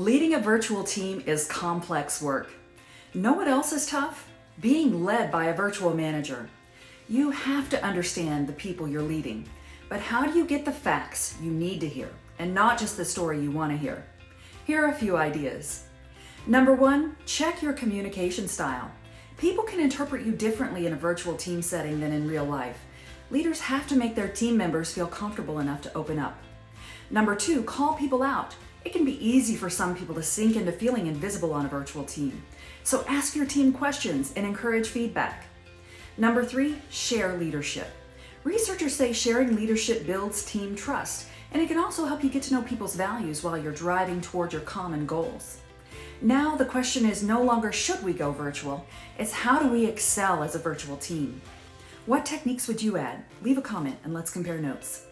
Leading a virtual team is complex work. Know what else is tough? Being led by a virtual manager. You have to understand the people you're leading, but how do you get the facts you need to hear and not just the story you want to hear? Here are a few ideas. Number one, check your communication style. People can interpret you differently in a virtual team setting than in real life. Leaders have to make their team members feel comfortable enough to open up. Number two, call people out. It can be easy for some people to sink into feeling invisible on a virtual team. So ask your team questions and encourage feedback. Number three, share leadership. Researchers say sharing leadership builds team trust, and it can also help you get to know people's values while you're driving toward your common goals. Now the question is no longer should we go virtual, it's how do we excel as a virtual team? What techniques would you add? Leave a comment and let's compare notes.